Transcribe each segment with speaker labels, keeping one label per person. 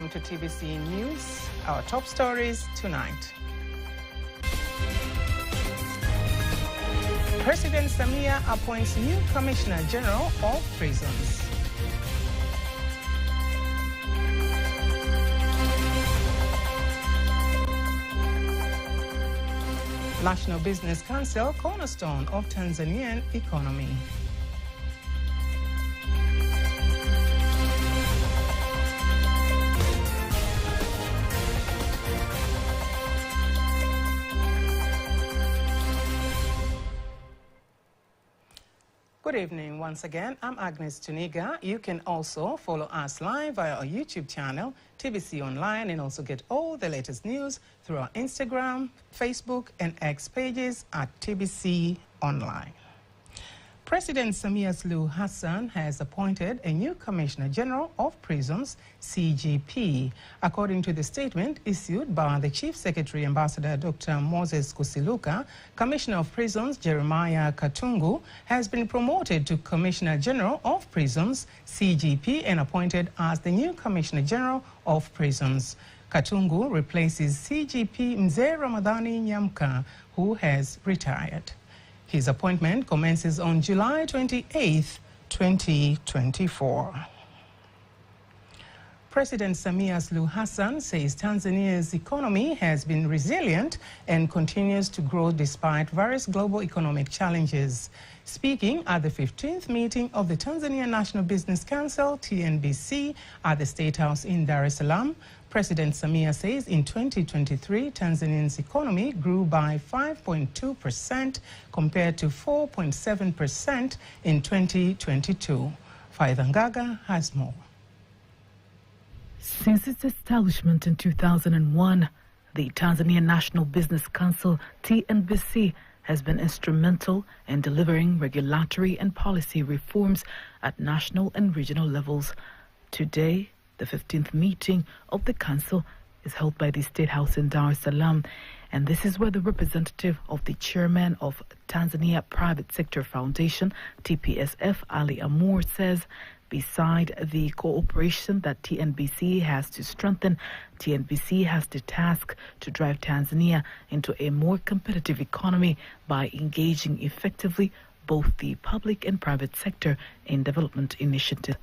Speaker 1: Welcome to TBC News. Our top stories tonight. President Samia appoints new Commissioner General of Prisons. National Business Council, cornerstone of Tanzanian economy. Good evening once again. I'm Agnes Tuniga. You can also follow us live via our YouTube channel, TBC Online, and also get all the latest news through our Instagram, Facebook, and X pages at TBC Online. President Samia Suluhu Hassan has appointed a new Commissioner General of Prisons, CGP. According to the statement issued by the Chief Secretary, Ambassador Dr. Moses Kusiluka, Commissioner of Prisons Jeremiah Katungu has been promoted to Commissioner General of Prisons, CGP, and appointed as the new Commissioner General of Prisons. Katungu replaces CGP Mzee Ramadhani Nyamka, who has retired. His appointment commences on July 28, 2024. President Samia Suluhu Hassan says Tanzania's economy has been resilient and continues to grow despite various global economic challenges. Speaking at the 15th meeting of the Tanzania National Business Council, TNBC, at the State House in Dar es Salaam, President Samia says in 2023, Tanzania's economy grew by 5.2% compared to 4.7% in 2022. Faida Ngaga has more.
Speaker 2: Since its establishment in 2001, the Tanzania National Business Council, TNBC, has been instrumental in delivering regulatory and policy reforms at national and regional levels. Today, the 15th meeting of the Council is held by the State House in Dar es Salaam, and this is where the representative of the chairman of Tanzania Private Sector Foundation, TPSF, Ali Amour, says beside the cooperation that TNBC has to strengthen, TNBC has the task to drive Tanzania into a more competitive economy by engaging effectively both the public and private sector in development initiatives.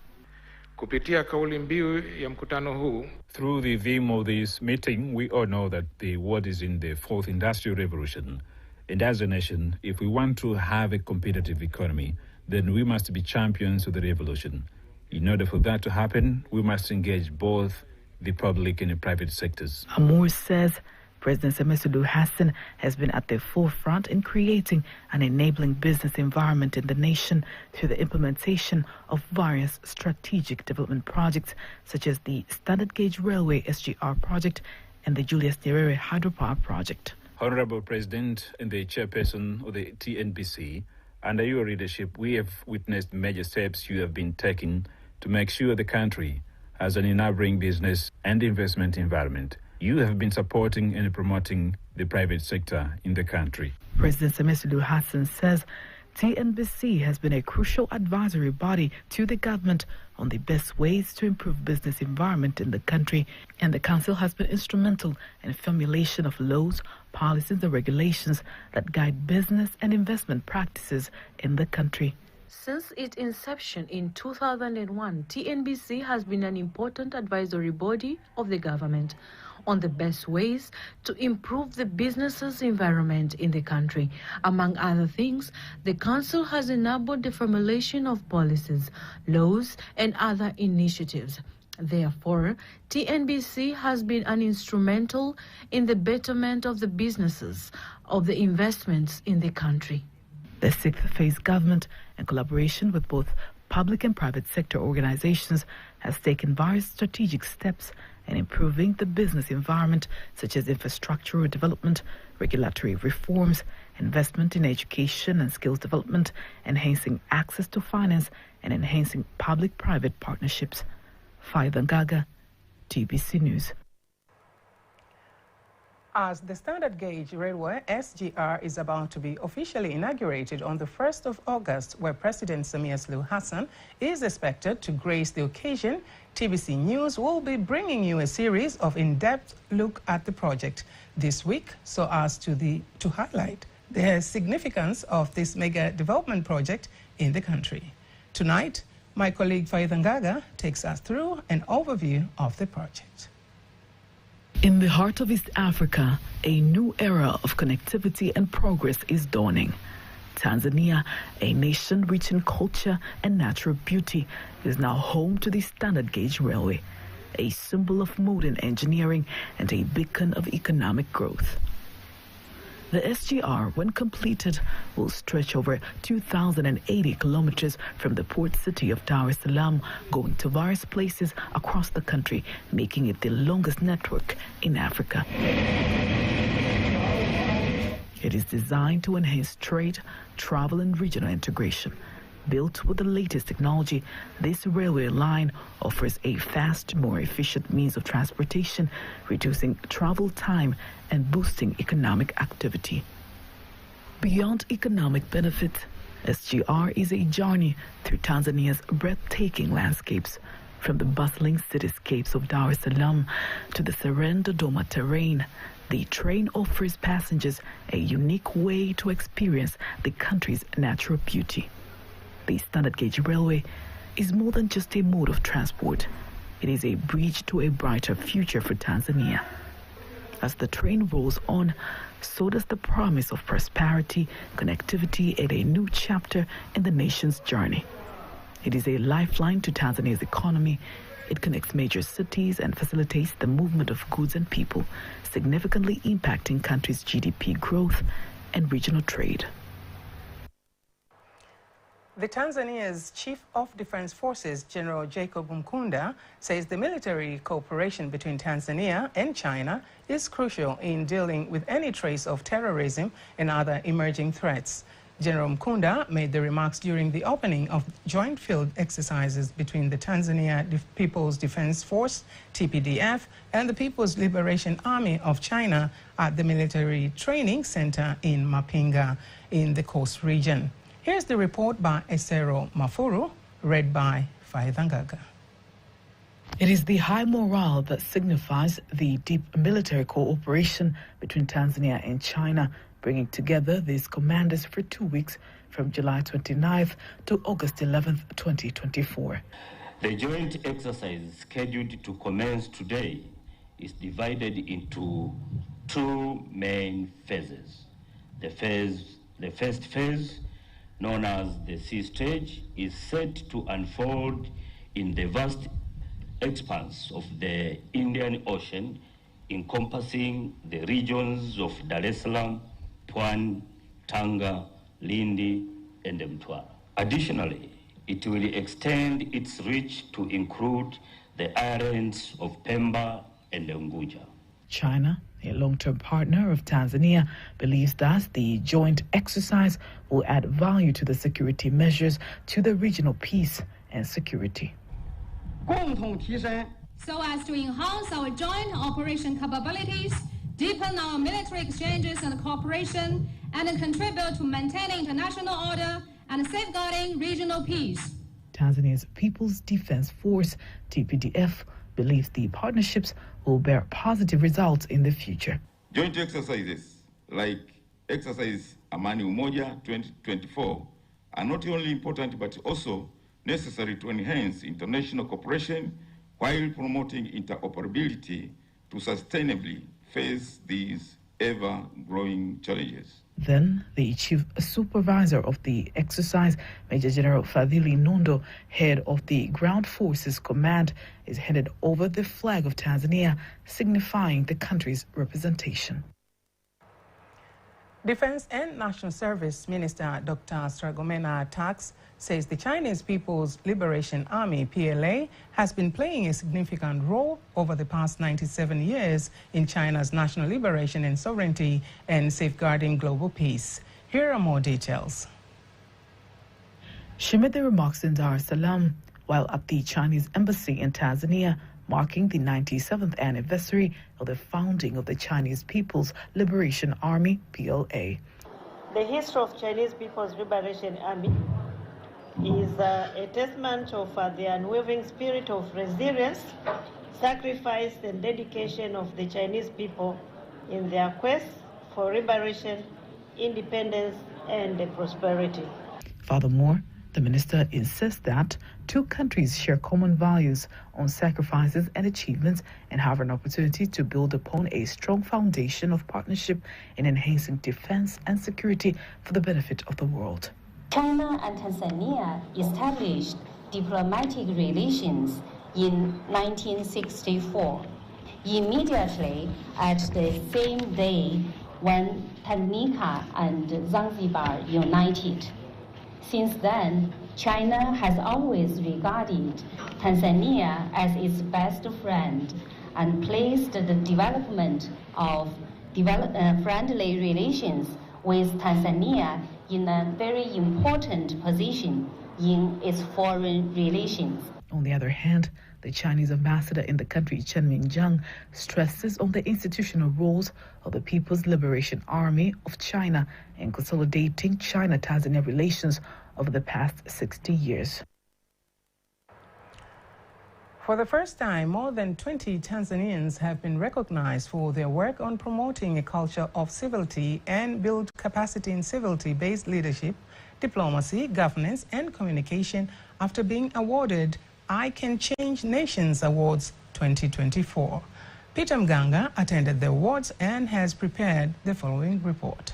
Speaker 3: Kupitia kauli mbiu ya mkutano huu,
Speaker 4: through the theme of this meeting, we all know that the world is in the fourth industrial revolution. And as a nation, if we want to have a competitive economy, then we must be champions of the revolution. In order for that to happen, we must engage both the public and the private sectors.
Speaker 2: Amour says President Samia Suluhu Hassan has been at the forefront in creating an enabling business environment in the nation through the implementation of various strategic development projects, such as the Standard Gauge Railway SGR project and the Julius Nyerere Hydropower project.
Speaker 4: Honorable President and the chairperson of the TNBC, under your leadership, we have witnessed major steps you have been taking to make sure the country has an enabling business and investment environment. You have been supporting and promoting the private sector in the country.
Speaker 2: President Samia Suluhu Hassan says TNBC has been a crucial advisory body to the government on the best ways to improve business environment in the country, and the council has been instrumental in formulation of laws, policies and regulations that guide business and investment practices in the country.
Speaker 5: Since its inception in 2001, TNBC has been an important advisory body of the government on the best ways to improve the business's environment in the country. Among other things, the Council has enabled the formulation of policies, laws, and other initiatives. Therefore, TNBC has been an instrumental in the betterment of the businesses, of the investments in the country.
Speaker 2: The sixth phase government, in collaboration with both public and private sector organizations, has taken various strategic steps in improving the business environment, such as infrastructural development, regulatory reforms, investment in education and skills development, enhancing access to finance, and enhancing public-private partnerships. Faida Ngaga, TBC News.
Speaker 1: As the standard gauge railway, SGR, is about to be officially inaugurated on the 1st of August, where President Samia Suluhu Hassan is expected to grace the occasion, TBC News will be bringing you a series of in-depth look at the project this week so as to highlight the significance of this mega development project in the country. Tonight, my colleague Faida Ngaga takes us through an overview of the project.
Speaker 2: In the heart of East Africa, a new era of connectivity and progress is dawning. Tanzania, a nation rich in culture and natural beauty, is now home to the standard gauge railway, a symbol of modern engineering and a beacon of economic growth. The SGR, when completed, will stretch over 2,080 kilometers from the port city of Dar es Salaam, going to various places across the country, making it the longest network in Africa. It is designed to enhance trade, travel, and regional integration. Built with the latest technology, this railway line offers a fast, more efficient means of transportation, reducing travel time and boosting economic activity. Beyond economic benefit, SGR is a journey through Tanzania's breathtaking landscapes, from the bustling cityscapes of Dar es Salaam to the serene Dodoma terrain. The train offers passengers a unique way to experience the country's natural beauty. The standard gauge railway is more than just a mode of transport. It is a bridge to a brighter future for Tanzania. As the train rolls on, so does the promise of prosperity, connectivity, and a new chapter in the nation's journey. It is a lifeline to Tanzania's economy. It connects major cities and facilitates the movement of goods and people, significantly impacting country's GDP growth and regional trade.
Speaker 1: The Tanzania's Chief of Defense Forces, General Jacob Mkunda, says the military cooperation between Tanzania and China is crucial in dealing with any trace of terrorism and other emerging threats. General Mkunda made the remarks during the opening of joint field exercises between the Tanzania People's Defense Force, TPDF, and the People's Liberation Army of China at the Military Training Center in Mapinga in the Coast region. Here's the report by Esero Mafuru, read by Faida Ngaga.
Speaker 2: It is the high morale that signifies the deep military cooperation between Tanzania and China, bringing together these commanders for 2 weeks from July 29th to August 11th, 2024.
Speaker 6: The joint exercise scheduled to commence today is divided into two main phases. The first phase, known as the sea stage, is set to unfold in the vast expanse of the Indian Ocean, encompassing the regions of Dar es Salaam, Pwani, Tanga, Lindi, and Mtwara. Additionally, it will extend its reach to include the islands of Pemba and Unguja.
Speaker 2: China, a long-term partner of Tanzania, believes that the joint exercise will add value to the security measures to the regional peace and security.
Speaker 7: So as to enhance our joint operation capabilities, deepen our military exchanges and cooperation, and contribute to maintaining international order and safeguarding regional peace.
Speaker 2: Tanzania's People's Defense Force, TPDF, believes the partnerships will bear positive results in the future.
Speaker 8: Joint exercises like Exercise Amani Umoja 2024 are not only important but also necessary to enhance international cooperation while promoting interoperability to sustainably face these ever-growing challenges.
Speaker 2: Then, the chief supervisor of the exercise, Major General Fadhili Nondo, head of the Ground Forces Command, is handed over the flag of Tanzania, signifying the country's representation.
Speaker 1: Defense and National Service Minister Dr. Stergomena Tax says the Chinese People's Liberation Army, PLA, has been playing a significant role over the past 97 years in China's national liberation and sovereignty and safeguarding global peace. Here are more details.
Speaker 2: She made the remarks in Dar es Salaam while at the Chinese embassy in Tanzania, marking the 97th anniversary of the founding of the Chinese People's Liberation Army, PLA.
Speaker 9: The history of Chinese People's Liberation Army is a testament of the unwavering spirit of resilience, sacrifice, and dedication of the Chinese people in their quest for liberation, independence, and prosperity.
Speaker 2: Furthermore, the minister insists that two countries share common values on sacrifices and achievements and have an opportunity to build upon a strong foundation of partnership in enhancing defense and security for the benefit of the world.
Speaker 10: China and Tanzania established diplomatic relations in 1964, immediately at the same day when Tanganyika and Zanzibar united. Since then, China has always regarded Tanzania as its best friend and placed the development of friendly relations with Tanzania in a very important position in its foreign relations.
Speaker 2: On the other hand, the Chinese ambassador in the country, Chen Mingjiang, stresses on the institutional roles of the People's Liberation Army of China in consolidating China-Tanzania relations over the past 60 years.
Speaker 1: For the first time, more than 20 Tanzanians have been recognized for their work on promoting a culture of civility and build capacity in civility-based leadership, diplomacy, governance, and communication after being awarded I Can Change Nations Awards 2024. Peter Mganga attended the awards and has prepared the following report.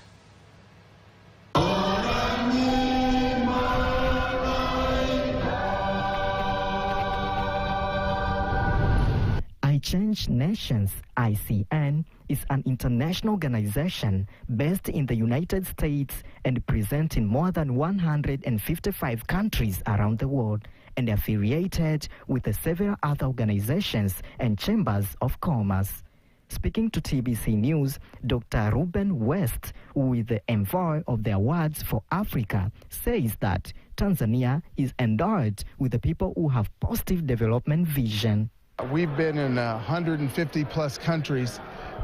Speaker 11: I Change Nations, ICN, is an international organization based in the United States and present in more than 155 countries around the world and affiliated with several other organizations and chambers of commerce. Speaking to TBC News, Dr. Ruben West, who is the envoy of the awards for Africa, says that Tanzania is endowed with the people who have positive development vision.
Speaker 12: We've been in 150 plus countries,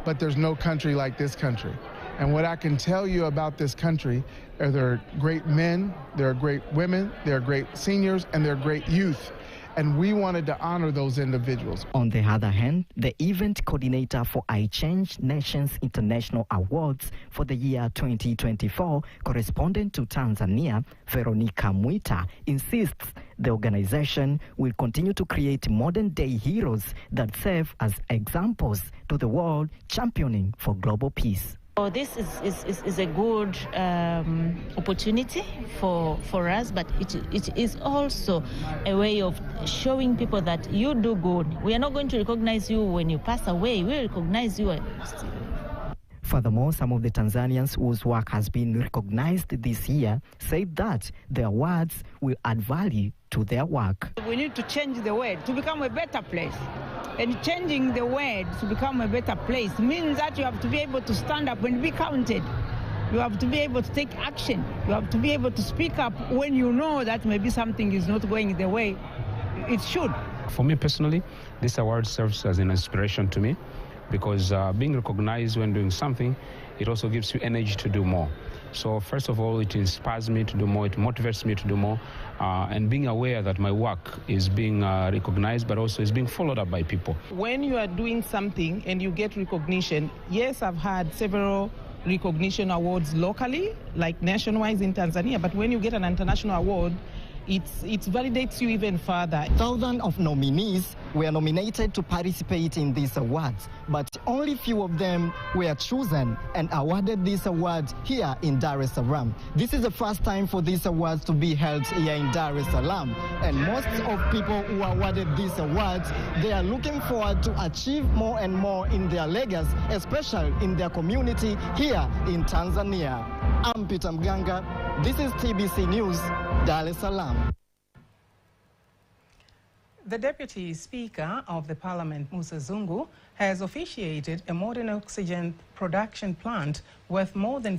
Speaker 12: but there's no country like this country. And what I can tell you about this country are there are great men, there are great women, there are great seniors, and there are great youth. And we wanted to honor those individuals.
Speaker 11: On the other hand, the event coordinator for I Change Nations International Awards for the year 2024, correspondent to Tanzania, Veronica Mwita, insists the organization will continue to create modern-day heroes that serve as examples to the world, championing for global peace.
Speaker 13: So this is a good opportunity for us, but it is also a way of showing people that you do good. We are not going to recognize you when you pass away. We recognize you.
Speaker 11: Furthermore, some of the Tanzanians whose work has been recognized this year said that the awards will add value to their work.
Speaker 14: We need to change the world to become a better place. And changing the world to become a better place means that you have to be able to stand up and be counted. You have to be able to take action. You have to be able to speak up when you know that maybe something is not going the way it should.
Speaker 15: For me personally, this award serves as an inspiration to me because being recognized when doing something, it also gives you energy to do more. So first of all, it inspires me to do more, it motivates me to do more, and being aware that my work is being recognized, but also is being followed up by people.
Speaker 16: When you are doing something and you get recognition, yes, I've had several recognition awards locally, like nationwide in Tanzania, but when you get an international award, it validates you even further.
Speaker 17: Thousands of nominees were nominated to participate in these awards, but only few of them were chosen and awarded these awards here in Dar es Salaam. This is the first time for these awards to be held here in Dar es Salaam, and most of people who awarded these awards, they are looking forward to achieve more and more in their legacy, especially in their community here in Tanzania. I'm Peter Mganga. This is TBC News, Dar es Salaam.
Speaker 1: The Deputy Speaker of the Parliament, Musa Zungu, has officiated a modern oxygen production plant worth more than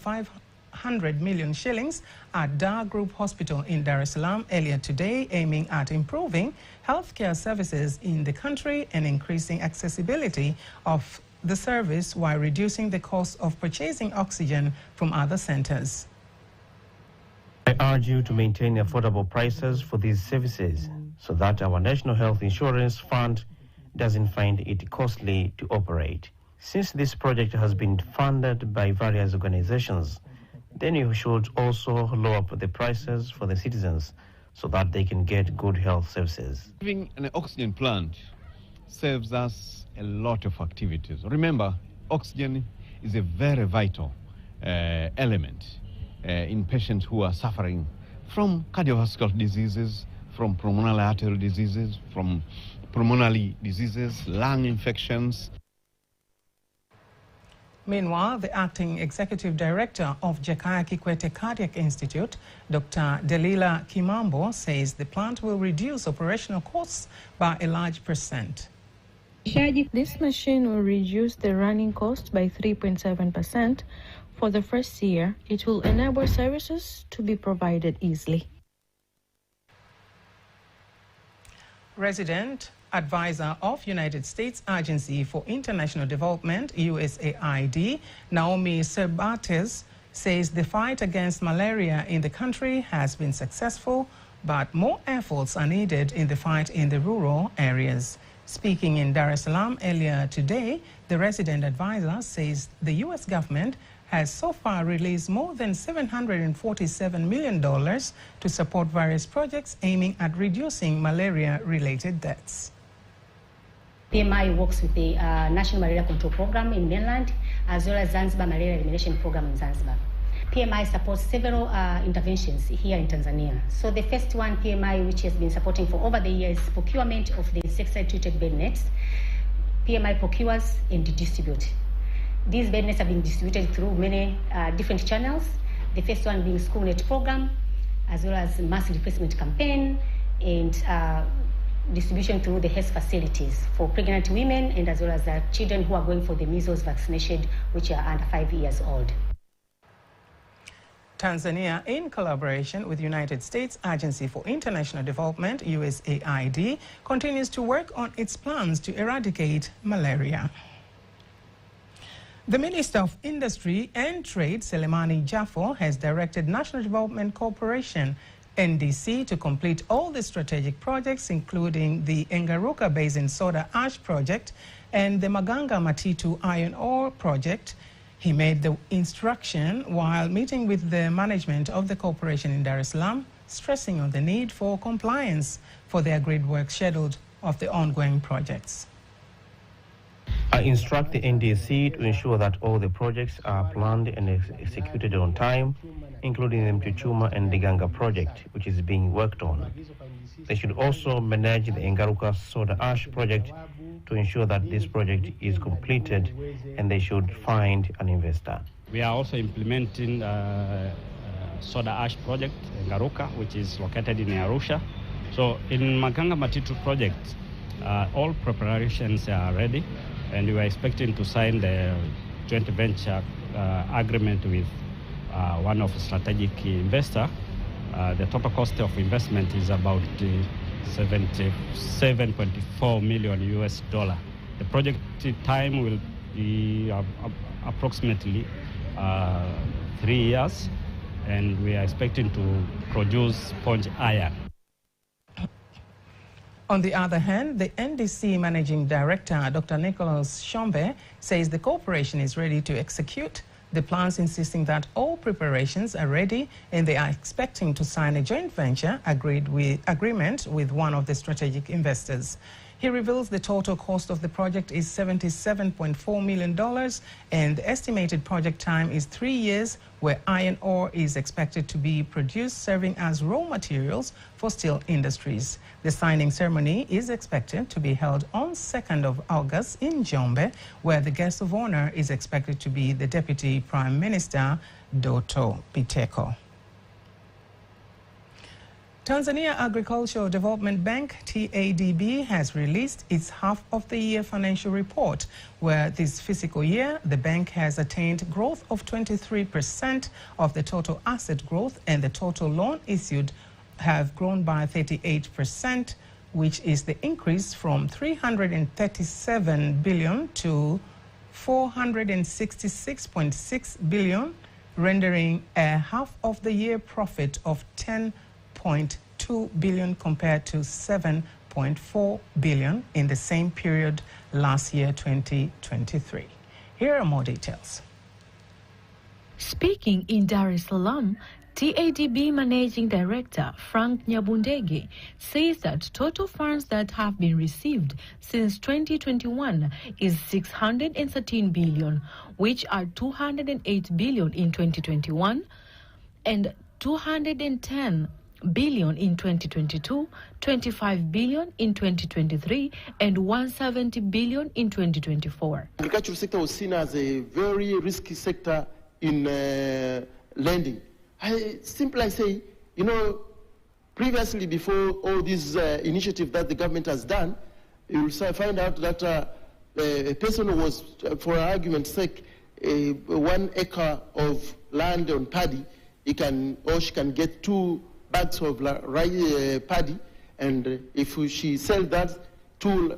Speaker 1: 100 million shillings at Dar Group Hospital in Dar es Salaam earlier today, aiming at improving healthcare services in the country and increasing accessibility of the service while reducing the cost of purchasing oxygen from other centers.
Speaker 18: I urge you to maintain affordable prices for these services so that our National Health Insurance Fund doesn't find it costly to operate. Since this project has been funded by various organizations, then you should also lower the prices for the citizens so that they can get good health services.
Speaker 19: Having an oxygen plant saves us a lot of activities. Remember, oxygen is a very vital element in patients who are suffering from cardiovascular diseases, from pulmonary arterial diseases, from pulmonary diseases, lung infections.
Speaker 1: Meanwhile, the acting executive director of Jakaya Kikwete Cardiac Institute, Dr. Delila Kimambo, says the plant will reduce operational costs by a large %.
Speaker 20: This machine will reduce the running cost by 3.7%. For the first year, it will enable services to be provided easily.
Speaker 1: Resident advisor of United States Agency for International Development, USAID, Naomi Cervantes, says the fight against malaria in the country has been successful, but more efforts are needed in the fight in the rural areas. Speaking in Dar es Salaam earlier today, the resident advisor says the U.S. government has so far released more than $747 million to support various projects aiming at reducing malaria-related deaths.
Speaker 21: PMI works with the National Malaria Control Program in mainland, as well as Zanzibar Malaria Elimination Program in Zanzibar. PMI supports several interventions here in Tanzania. So the first one, PMI, which has been supporting for over the years, procurement of the insecticide-treated bed nets. PMI procures and distributes. These bed nets have been distributed through many different channels. The first one being school net program, as well as mass replacement campaign, and distribution through the health facilities for pregnant women and as well as children who are going for the measles vaccination, which are under 5 years old.
Speaker 1: Tanzania, in collaboration with United States Agency for International Development, USAID, continues to work on its plans to eradicate malaria. The Minister of Industry and Trade, Selemani Jafo, has directed National Development Corporation, NDC, to complete all the strategic projects, including the Engaruka Basin Soda Ash Project and the Maganga Matitu Iron Ore Project. He made the instruction while meeting with the management of the corporation in Dar es Salaam, stressing on the need for compliance for the agreed work scheduled of the ongoing projects.
Speaker 18: I instruct the NDC to ensure that all the projects are planned and executed on time, including the Mchuchuma and Diganga project, which is being worked on. They should also manage the Engaruka Soda Ash project to ensure that this project is completed, and they should find an investor.
Speaker 22: We are also implementing Soda Ash project, Engaruka, which is located in Arusha. So in Maganga Matitu project, all preparations are ready, and we are expecting to sign the joint venture agreement with one of the strategic investor. The total cost of investment is about $77.4 million US. The project time will be approximately 3 years, and we are expecting to produce sponge iron.
Speaker 1: On the other hand, the NDC Managing Director, Dr. Nicholas Shombe, says the corporation is ready to execute the plans, insisting that all preparations are ready and they are expecting to sign a joint venture agreement with one of the strategic investors. He reveals the total cost of the project is $77.4 million and the estimated project time is 3 years, where iron ore is expected to be produced, serving as raw materials for steel industries. The signing ceremony is expected to be held on 2nd of August in Njombe, where the guest of honor is expected to be the Deputy Prime Minister, Doto Biteko. Tanzania Agricultural Development Bank, TADB, has released its half-of-the-year financial report, where this fiscal year the bank has attained growth of 23% of the total asset growth, and the total loan issued have grown by 38%, which is the increase from 337 billion to 466.6 billion, rendering a half-of-the-year profit of 10.2 billion compared to 7.4 billion in the same period last year, 2023. Here are more details.
Speaker 5: Speaking in Dar es Salaam, TADB Managing Director Frank Nyabundege says that total funds that have been received since 2021 is 613 billion, which are 208 billion in 2021 and 210 billion in 2022, 25 billion in 2023, and 170 billion in 2024.
Speaker 3: The agricultural sector was seen as a very risky sector in lending. I simply say, you know, previously before all these initiatives that the government has done, you will find out that a person who was, for argument's sake, 1 acre of land on paddy, he can or she can get 2 bags of paddy, and if she sells that 2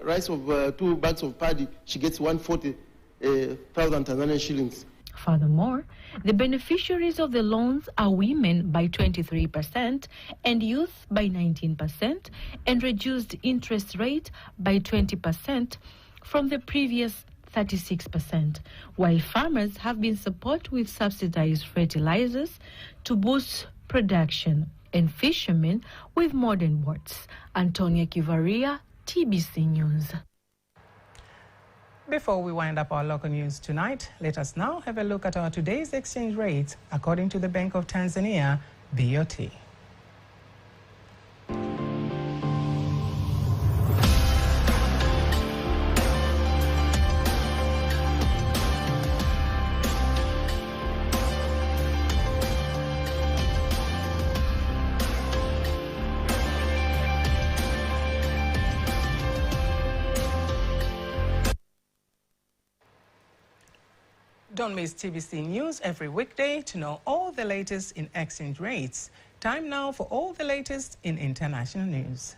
Speaker 3: bags of paddy, she gets 140,000 Tanzanian shillings.
Speaker 5: Furthermore, the beneficiaries of the loans are women by 23% and youth by 19%, and reduced interest rate by 20% from the previous 36%, while farmers have been supported with subsidized fertilizers to boost production, and fishermen with modern boats. Antonia Kivaria, TBC News.
Speaker 1: Before we wind up our local news tonight, let us now have a look at our today's exchange rates according to the Bank of Tanzania, BOT. Don't miss TBC News every weekday to know all the latest in exchange rates. Time now for all the latest in international news.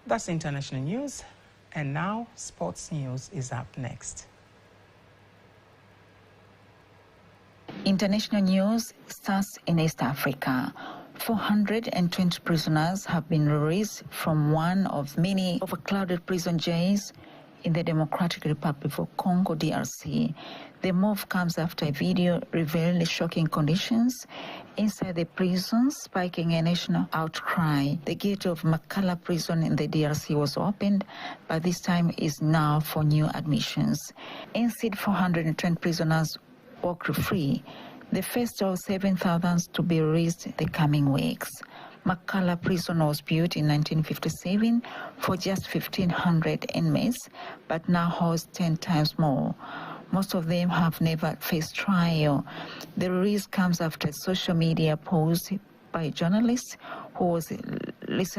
Speaker 1: That's international news, and now sports news is up next.
Speaker 4: International news starts in East Africa. 420 prisoners have been released from one of many overcrowded prison jails in the Democratic Republic of Congo, DRC. The move comes after a video revealed shocking conditions inside the prison, sparking a national outcry. The gate of Makala prison in the DRC was opened, but this time is now for new admissions. Instead, 420 prisoners walk free, the first of 7,000 to be released the coming weeks. Makala prison was built in 1957 for just 1,500 inmates, but now holds 10 times more. Most of them have never faced trial. The release comes after a social media post by a journalist who was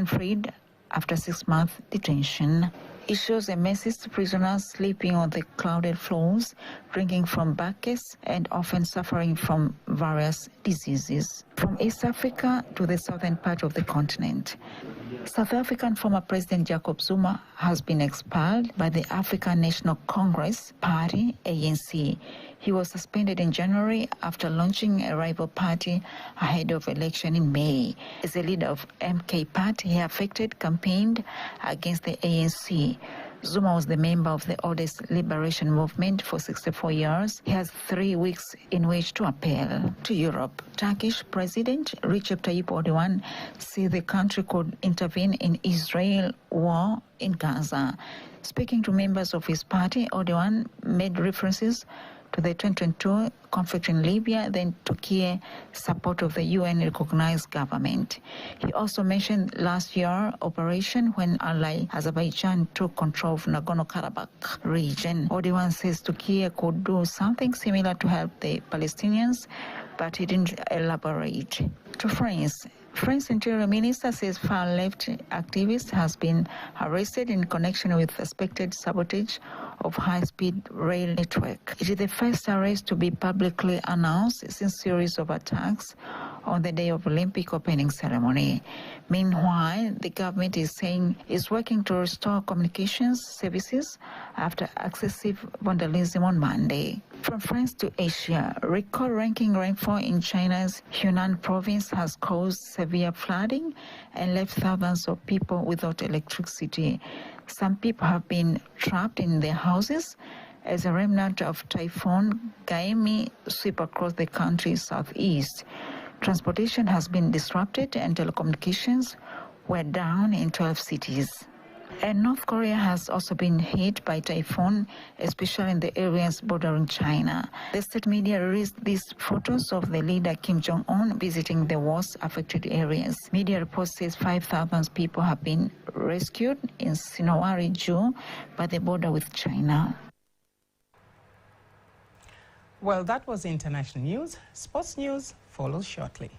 Speaker 4: freed after 6-month detention. It shows a message to prisoners sleeping on the crowded floors, drinking from buckets, and often suffering from various diseases. From East Africa to the southern part of the continent, South African former President Jacob Zuma has been expelled by the African National Congress Party, ANC. He was suspended in January after launching a rival party ahead of election in May. As a leader of MK Party, he affected campaigned against the ANC. Zuma was the member of the oldest liberation movement for 64 years. He has 3 weeks in which to appeal. To Europe, Turkish President Recep Tayyip Erdogan said the country could intervene in Israel war in Gaza. Speaking to members of his party, Erdogan made references to the 2022 conflict in Libya, then Turkey support of the UN-recognized government. He also mentioned last year operation when ally Azerbaijan took control of Nagorno-Karabakh region. Odiwan says Turkey could do something similar to help the Palestinians, but he didn't elaborate. To France. French Interior Minister says far-left activist has been arrested in connection with suspected sabotage of high-speed rail network. It is the first arrest to be publicly announced since series of attacks on the day of Olympic opening ceremony. Meanwhile, the government is saying it's working to restore communications services after excessive vandalism on Monday. From France to Asia, record-ranking rainfall in China's Hunan province has caused severe flooding and left thousands of people without electricity. Some people have been trapped in their houses as a remnant of Typhoon Gaemi sweep across the country's southeast. Transportation has been disrupted and telecommunications were down in 12 cities. And North Korea has also been hit by typhoon, especially in the areas bordering China. The state media released these photos of the leader Kim Jong-un visiting the worst affected areas. Media reports says 5,000 people have been rescued in Sinawari-ju by the border with China.
Speaker 1: Well, that was international news. Sports news follows shortly.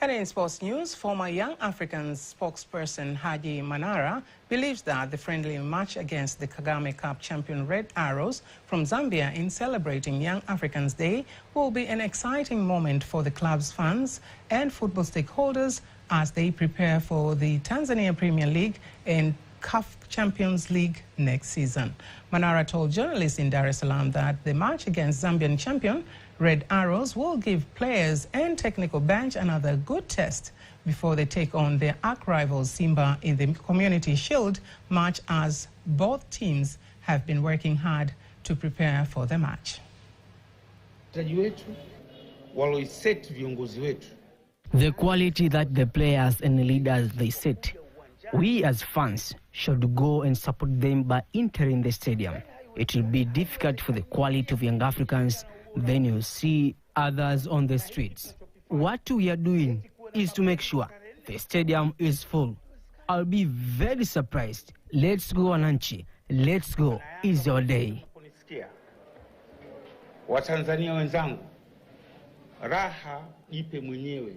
Speaker 1: And in sports news, former Young Africans spokesperson Haji Manara believes that the friendly match against the Kagame Cup champion Red Arrows from Zambia in celebrating Young Africans Day will be an exciting moment for the club's fans and football stakeholders as they prepare for the Tanzania Premier League and CAF Champions League next season. Manara told journalists in Dar es Salaam that the match against Zambian champion Red Arrows will give players and technical bench another good test before they take on their arch-rivals Simba in the Community Shield match, as both teams have been working hard to prepare for the match.
Speaker 6: The quality that the players and leaders they set, we as fans should go and support them by entering the stadium. It will be difficult for the quality of Young Africans. Then you see others on the streets. What we are doing is to make sure the stadium is full. I'll be very surprised. Let's go, Ananchi. Let's go. It's your day.
Speaker 7: Watanzania wenzangu, raha ipe mwenyewe.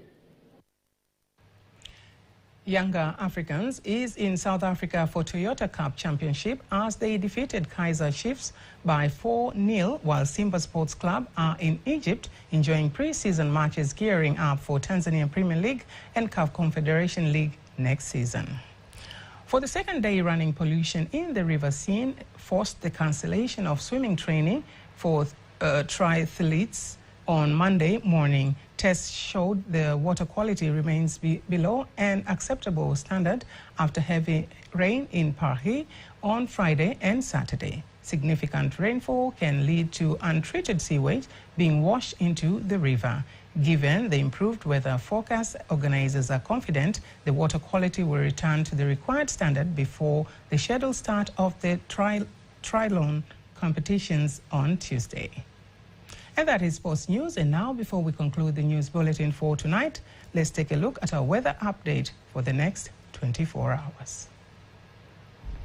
Speaker 1: Younger Africans is in South Africa for Toyota Cup Championship as they defeated Kaizer Chiefs by 4-0, while Simba Sports Club are in Egypt enjoying pre-season matches gearing up for Tanzania Premier League and CAF Confederation League next season. For the second day running, pollution in the river Seine forced the cancellation of swimming training for triathletes on Monday morning. Tests showed the water quality remains below an acceptable standard after heavy rain in Paris on Friday and Saturday. Significant rainfall can lead to untreated sewage being washed into the river. Given the improved weather forecast, organizers are confident the water quality will return to the required standard before the scheduled start of the triathlon competitions on Tuesday. And that is sports news. And now, before we conclude the news bulletin for tonight, let's take a look at our weather update for the next 24 hours.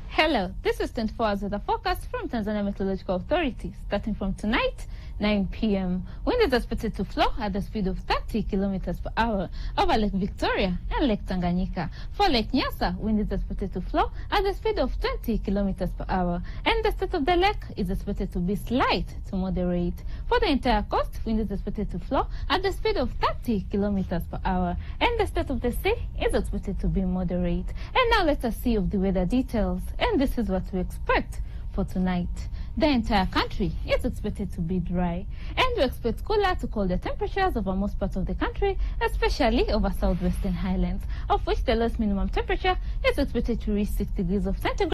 Speaker 23: Hello, this is 24 Hours Weather Forecast from Tanzania Meteorological Authority. Starting from tonight, 9 p.m. Wind is expected to flow at the speed of 30 kilometers per hour over Lake Victoria and Lake Tanganyika. For Lake Nyasa, wind is expected to flow at the speed of 20 kilometers per hour. And the state of the lake is expected to be slight to moderate. For the entire coast, wind is expected to flow at the speed of 30 kilometers per hour. And the state of the sea is expected to be moderate. And now let us see of the weather details. And this is what we expect for tonight. The entire country is expected to be dry, and we expect cooler to colder temperatures over most parts of the country, especially over southwestern highlands, of which the lowest minimum temperature is expected to reach 6 degrees of centigrade.